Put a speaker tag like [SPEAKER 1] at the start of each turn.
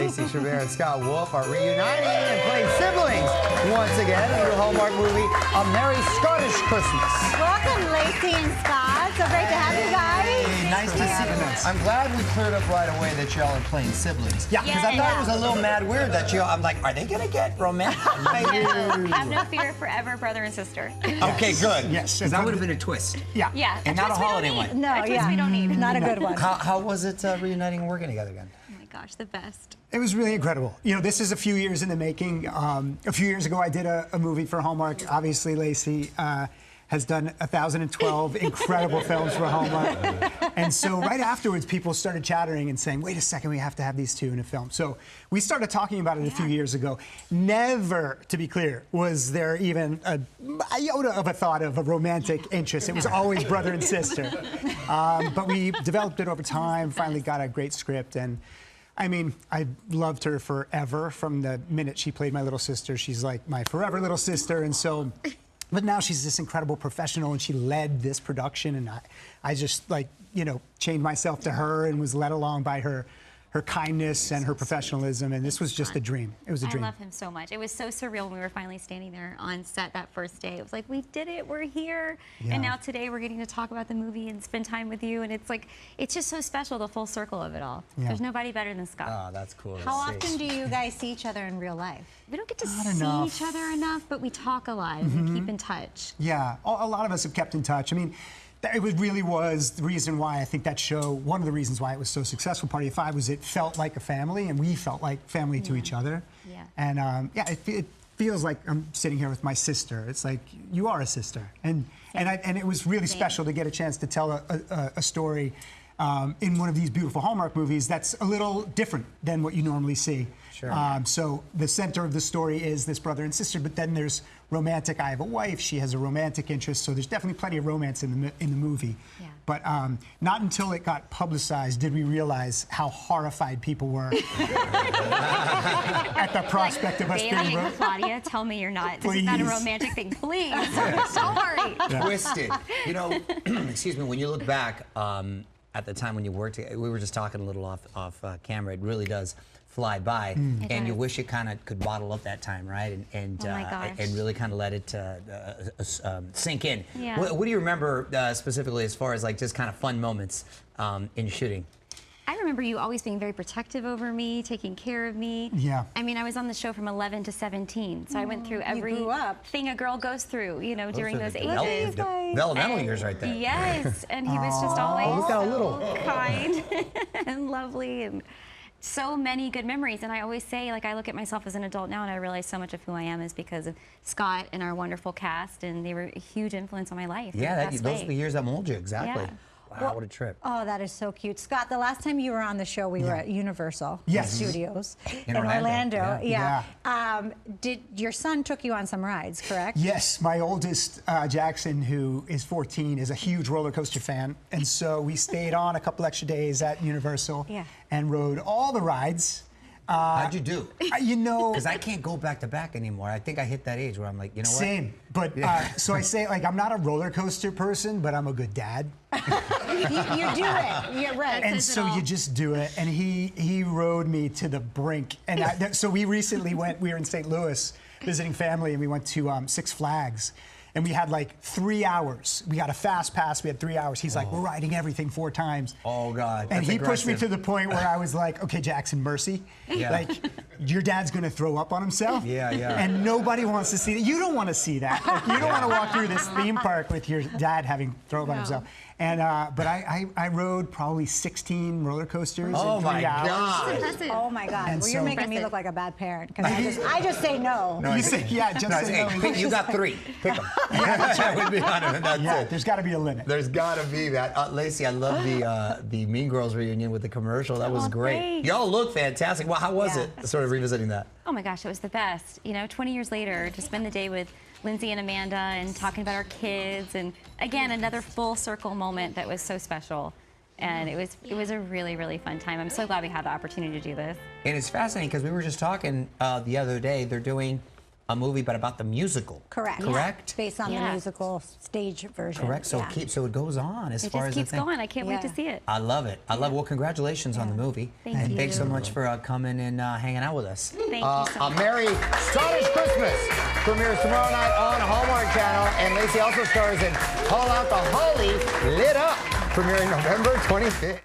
[SPEAKER 1] Lacey Chabert and Scott Wolf are reuniting and playing siblings once again in the Hallmark movie A Merry Scottish Christmas.
[SPEAKER 2] Welcome, Lacey and Scott. So great to have you guys.
[SPEAKER 1] Hey, nice to see you. I'm glad we cleared up right away that y'all are playing siblings. Yeah, because I thought it was a little mad weird that y'all, I'm like, are they going to get romantic?
[SPEAKER 3] Have no fear, forever brother and sister.
[SPEAKER 1] Okay, good.
[SPEAKER 4] Yes.
[SPEAKER 1] Because that would have been a twist.
[SPEAKER 3] Yeah.
[SPEAKER 1] And not a holiday one.
[SPEAKER 2] No,
[SPEAKER 3] a twist we don't need.
[SPEAKER 2] Not a good one.
[SPEAKER 1] How was it reuniting and working together again?
[SPEAKER 3] Oh my gosh, the best.
[SPEAKER 4] It was really incredible. You know, this is a few years in the making. A few years ago, I did a movie for Hallmark. Obviously, Lacey has done 1,012 incredible films for Hallmark. And so right afterwards, people started chattering and saying, wait a second, we have to have these two in a film. So we started talking about it a few years ago. Never, to be clear, was there even a iota of a thought of a romantic interest. It was always brother and sister. But we developed it over time, finally got a great script. And I mean, I loved her forever. From the minute she played my little sister, she's like my forever little sister. And so, but now she's this incredible professional, and she led this production, and I just, like, you know, chained myself to her and was led along by her kindness and her professionalism, and this was just a dream. It was a dream.
[SPEAKER 3] I love him so much. It was so surreal when we were finally standing there on set that first day. It was like, we did it, we're here.
[SPEAKER 4] Yeah.
[SPEAKER 3] And now today we're getting to talk about the movie and spend time with you, and it's like, it's just so special, the full circle of it all.
[SPEAKER 4] Yeah.
[SPEAKER 3] There's nobody better than Scott.
[SPEAKER 1] Oh, that's cool.
[SPEAKER 2] How often do you guys see each other in real life?
[SPEAKER 3] We don't get to
[SPEAKER 4] Not
[SPEAKER 3] see
[SPEAKER 4] enough.
[SPEAKER 3] each other enough, but we talk a lot and keep in touch.
[SPEAKER 4] Yeah, a lot of us have kept in touch. I mean, really was the reason why I think that show, one of the reasons why it was so successful, Party of Five, was it felt like a family, and we felt like family to each other.
[SPEAKER 3] Yeah.
[SPEAKER 4] And yeah, it feels like I'm sitting here with my sister. It's like, you are a sister. And it was really special to get a chance to tell a story in one of these beautiful Hallmark movies that's a little different than what you normally see.
[SPEAKER 1] Sure.
[SPEAKER 4] So the center of the story is this brother and sister, but then there's romantic. I have a wife. She has a romantic interest. So there's definitely plenty of romance in the movie. Yeah. But not until it got publicized did we realize how horrified people were at the prospect of us being
[SPEAKER 3] Bailey and Claudia, tell me you're not. This is not a romantic thing. Please. Don't worry.
[SPEAKER 1] Twisted. You know, excuse me, when you look back at the time when you worked together, we were just talking a little off camera, it really does fly by, and you wish it kind of could bottle up that time, right? And
[SPEAKER 3] Oh my gosh.
[SPEAKER 1] and really kind of let it sink in.
[SPEAKER 3] Yeah.
[SPEAKER 1] What do you remember specifically as far as like just kind of fun moments in shooting?
[SPEAKER 3] I remember you always being very protective over me, taking care of me.
[SPEAKER 4] Yeah.
[SPEAKER 3] I mean, I was on the show from 11 to 17, so I went through every
[SPEAKER 2] grew up.
[SPEAKER 3] thing a girl goes through, you know, during those ages.
[SPEAKER 1] Developmental years right there.
[SPEAKER 3] Yes, and he was just always
[SPEAKER 1] look how little.
[SPEAKER 3] kind and lovely, and so many good memories. And I always say, like, I look at myself as an adult now and I realize so much of who I am is because of Scott and our wonderful cast, and they were a huge influence on my life.
[SPEAKER 1] Yeah, those are the years that mold you, exactly.
[SPEAKER 3] Yeah.
[SPEAKER 1] Wow, what a trip.
[SPEAKER 2] Oh, that is so cute. Scott, the last time you were on the show, we were at Universal Studios
[SPEAKER 1] In
[SPEAKER 2] Orlando.
[SPEAKER 4] Yeah.
[SPEAKER 2] Did your son took you on some rides, correct?
[SPEAKER 4] Yes, my oldest, Jackson, who is 14, is a huge roller coaster fan. And so we stayed on a couple extra days at Universal and rode all the rides.
[SPEAKER 1] How'd you do?
[SPEAKER 4] You know,
[SPEAKER 1] because I can't go back to back anymore. I think I hit that age where I'm like, you know what?
[SPEAKER 4] Same. But so I say, like, I'm not a roller coaster person, but I'm a good dad.
[SPEAKER 2] You do it. You're right.
[SPEAKER 4] And so you just do it. And he rode me to the brink. And so we recently we were in St. Louis visiting family, and we went to Six Flags. And we had like 3 hours. We got a fast pass. We had 3 hours. He's like, we're riding everything 4 times.
[SPEAKER 1] Oh, God.
[SPEAKER 4] And
[SPEAKER 1] That's
[SPEAKER 4] he pushed me
[SPEAKER 1] aggressive.
[SPEAKER 4] to the point where I was like, okay, Jackson, mercy.
[SPEAKER 1] Yeah.
[SPEAKER 4] Like, your dad's going to throw up on himself.
[SPEAKER 1] Yeah.
[SPEAKER 4] And nobody wants to see that. You don't want to see that. Like, you don't want to walk through this theme park with your dad having throw up on himself. And but I rode probably 16 roller coasters in 3 hours.
[SPEAKER 1] God.
[SPEAKER 3] Impressive.
[SPEAKER 2] Oh my God!
[SPEAKER 4] And
[SPEAKER 2] Well, you're
[SPEAKER 4] so-
[SPEAKER 2] making me look like a bad parent because I just say no.
[SPEAKER 4] You say, yeah, just
[SPEAKER 1] No,
[SPEAKER 4] say
[SPEAKER 1] hey,
[SPEAKER 4] no.
[SPEAKER 1] you got 3. Pick them. That would be honest. That's
[SPEAKER 4] Yeah,
[SPEAKER 1] it.
[SPEAKER 4] there's got to be a limit.
[SPEAKER 1] There's got to be that. Lacey, I love the Mean Girls reunion with the commercial. That was great.
[SPEAKER 3] thanks.
[SPEAKER 1] Y'all look fantastic. Well, how was it, sort of revisiting that?
[SPEAKER 3] Oh my gosh, it was the best. You know, 20 years later, to spend the day with Lindsay and Amanda and talking about our kids, and again, another full circle moment that was so special. And it was a really, really fun time. I'm so glad we had the opportunity to do this.
[SPEAKER 1] And it's fascinating because we were just talking the other day. They're doing a movie, but about the musical.
[SPEAKER 2] Correct.
[SPEAKER 1] Correct?
[SPEAKER 2] Based on the
[SPEAKER 3] Yeah.
[SPEAKER 2] musical stage version.
[SPEAKER 1] Correct. So
[SPEAKER 2] Yeah.
[SPEAKER 1] so it goes on as
[SPEAKER 3] It
[SPEAKER 1] far
[SPEAKER 3] just
[SPEAKER 1] as
[SPEAKER 3] keeps
[SPEAKER 1] the thing.
[SPEAKER 3] going. I can't wait to
[SPEAKER 2] Yeah.
[SPEAKER 3] see it.
[SPEAKER 1] I love it. I love it. Well, congratulations on the movie.
[SPEAKER 3] Thank
[SPEAKER 1] and
[SPEAKER 3] you.
[SPEAKER 1] thanks so much for coming and hanging out with us.
[SPEAKER 3] Thank you so
[SPEAKER 5] A
[SPEAKER 3] much.
[SPEAKER 5] Merry Scottish Christmas premieres tomorrow night on Hallmark Channel, and Lacey also stars in Call Out the Holly Lit Up, premiering November 25th.